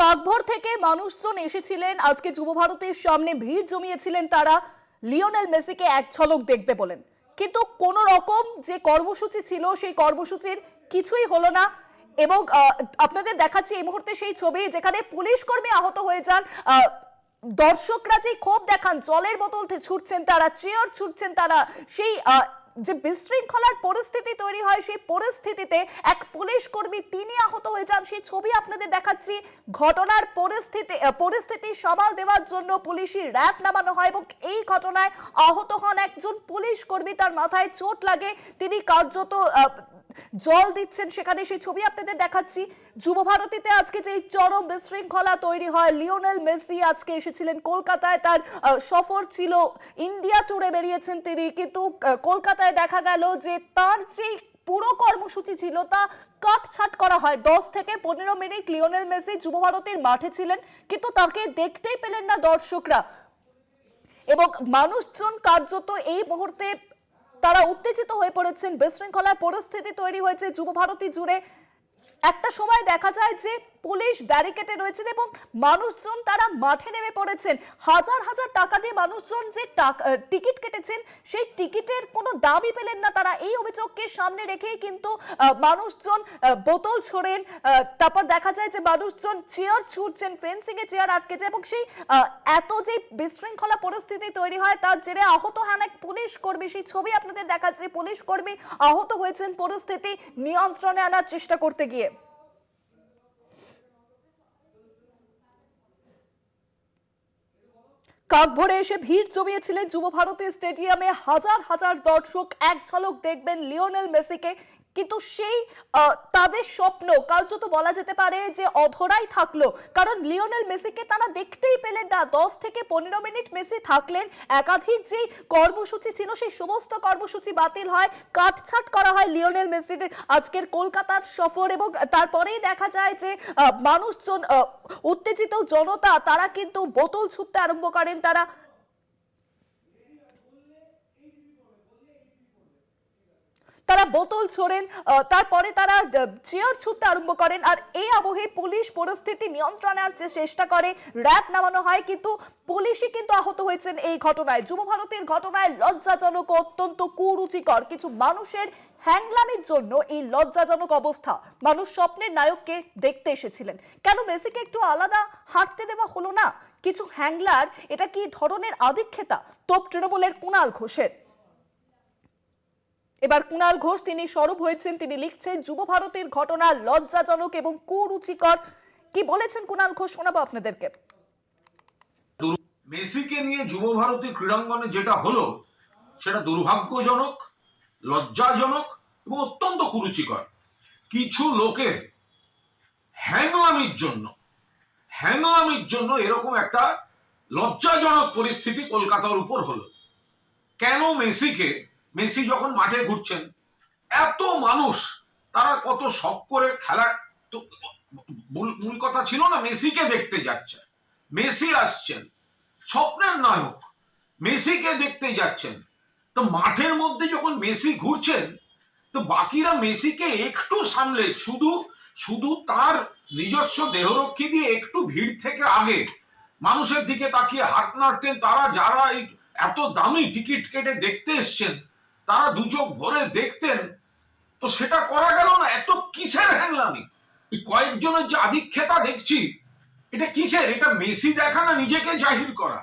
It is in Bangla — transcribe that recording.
কাকভোর থেকে মানুষজন এসেছিলেন আজকে যুব ভারতীর সামনে, ভিড় জমিয়েছিলেন তারা লিওনেল মেসিকে এক ঝলক দেখতে বলেন। কিন্তু কোন রকম যে কর্মসূচি ছিল সেই কর্মসূচির কিছুই হলো না। এবং আপনাদের দেখাচ্ছি এই মুহূর্তে সেই ছবি যেখানে পুলিশ কর্মী আহত হয়ে যান। দর্শকরা যে ক্ষোভ দেখান, জলের বোতল ছুটছেন তারা, চেয়ার ছুটছেন তারা, সেই যে বিশৃঙ্খলার পরিস্থিতি তৈরি হয় সেই পরিস্থিতিতে এক পুলিশ কর্মী তিনি আহত হয়ে যান। সেই ছবি আপনাদের দেখাচ্ছি। ঘটনার পরিস্থিতি সামাল দেওয়ার জন্য পুলিশি র্যাফ নামানো হয় এবং এই ঘটনায় আহত হন একজন পুলিশ কর্মী, তার মাথায় চোট লাগে, তিনি কার্যত জল দিচ্ছেন সেখানে। সেই ছবি আপনাদের দেখাচ্ছি। যুব ভারতীতে আজকে যে চরম বিশৃঙ্খলা তৈরি হয়, লিওনেল মেসি আজকে এসেছিলেন কলকাতায়, তার সফর ছিল, ইন্ডিয়া ট্যুরে বেরিয়েছেন তিনি, কিন্তু কলকাতায় দেখা গেল যে তার যে পুরো কর্মসূচি ছিল তা কাটছাট করা হয়। 10 থেকে 15 মিনিট লিওনেল মেসি যুব ভারতীর মাঠে ছিলেন, কিন্তু তাকে দেখতেই পেলেন না দর্শকরা। এবং মানুষজন কার্যত এই মুহূর্তে তারা উত্তেজিত হয়ে পড়েছেন। বিশৃঙ্খলার পরিস্থিতি তৈরি হয়েছে যুব ভারতী জুড়ে। একটা সময় দেখা যায় যে পুলিশ ব্যারিকেডে রয়েছেন এবং মানুষজন তারা মাঠে নেমে পড়েছেন। হাজার হাজার টাকা দিয়ে মানুষজন যে টিকিট কেটেছেন সেই টিকিটের কোনো দামই পেলেন না তারা। এই অভিযোগকে সামনে রেখেই কিন্তু মানুষজন বোতল ছোড়েন। তারপর দেখা যায় যে মানুষজন চেয়ার ছুটছেন, ফেন্সিং এ চেয়ার আটকে যায় এবং সেই এত যে বিশৃঙ্খলা পরিস্থিতি তৈরি হয় তার জেরে আহত হন এক পুলিশ কর্মী। সেই ছবি আপনাদের দেখাচ্ছে। পুলিশ কর্মী আহত হয়েছেন পরিস্থিতি নিয়ন্ত্রণে আনার চেষ্টা করতে গিয়ে। কাকভোরে এসে ভিড় জমিয়েছিলেন যুব ভারতী স্টেডিয়ামে। হাজার হাজার দর্শক এক ঝলক দেখবেন লিওনেল মেসিকে, কিন্তু সেই তাদের স্বপ্ন কার্যত বলা যেতে পারে যে অধরাই থাকলো, কারণ লিওনেল মেসিকে তারা দেখতেই পেলেন না। 10 থেকে 15 মিনিট মেসি থাকলেন, একাধিক যে কর্মসূচি ছিল সেই সমস্ত কর্মসূচি বাতিল হয়, কাটছাট করা হয় লিওনেল মেসির আজকের কলকাতার সফর। এবং তারপরেই দেখা যায় যে মানুষজন, উত্তেজিত জনতা তারা কিন্তু বোতল ছুটতে আরম্ভ করেন। তারা বোতল ছোড়েন, তারপরে তারা চেয়ার ছুটতে আরম্ভ করেন। আর এই আবহে পুলিশ পরিস্থিতি নিয়ন্ত্রণে আনতে চেষ্টা করে, র্যাফ নামানো হয়, কিন্তু পুলিশই কিন্তু আহত হয়েছেন এই ঘটনায়। যুব ভারতীর ঘটনায় লজ্জাজনক, অত্যন্ত কুরুচিকর কিছু মানুষের হ্যাংলামির জন্য এই লজ্জাজনক অবস্থা। মানুষ স্বপ্নের নায়ককে দেখতে এসেছিলেন, কেন মেসিকে একটু আলাদা হাঁটতে দেওয়া হলো না? কিছু হ্যাংলার, এটা কি ধরনের আধিক্ষেতা তোপ তৃণমূলের কুণাল ঘোষের। এবার কুণাল ঘোষ তিনি সরব হয়েছেন, তিনি লিখছেন যুব ভারতীর ঘটনা লজ্জাজনক এবং কুরুচিকর। কি বলেছেন কুণাল ঘোষ শোনাবো আপনাদেরকে। মেসিকে নিয়ে যুব ভারতী ক্রীড়াঙ্গনে যেটা হলো সেটা দুর্ভাগ্যজনক, লজ্জাজনক এবং অত্যন্ত কুরুচিকর। কিছু লোকের হ্যাংলামির জন্য এরকম একটা লজ্জাজনক পরিস্থিতি কলকাতার উপর হলো। কেন মেসি যখন মাঠে ঘুরছেন, এত মানুষ তারা কত শখ করে খেলার, তো মূল কথা ছিল না মেসিকে দেখতে যাচ্ছে, মেসি আসছেন, স্বপ্নের নায়ক, মেসিকে দেখতে যাচ্ছেন। তো মাঠের মধ্যে যখন মেসি ঘুরছেন তো বাকিরা মেসিকে একটু সামলে, শুধু তার নিজস্ব দেহরক্ষী দিয়ে একটু ভিড় থেকে আগে মানুষের দিকে তাকিয়ে হাত নাড়তেন। তারা যারা এই এত দামি টিকিট কেটে দেখতে এসছেন তারা দু চোখ ভরে দেখতেন। তো সেটা করা গেল না। এত কিসের হ্যাংলামি? এই কয়েকজনের যে আধিক্ষেতা দেখছি, এটা কিসের? এটা মেসি দেখা না নিজেকে জাহির করা?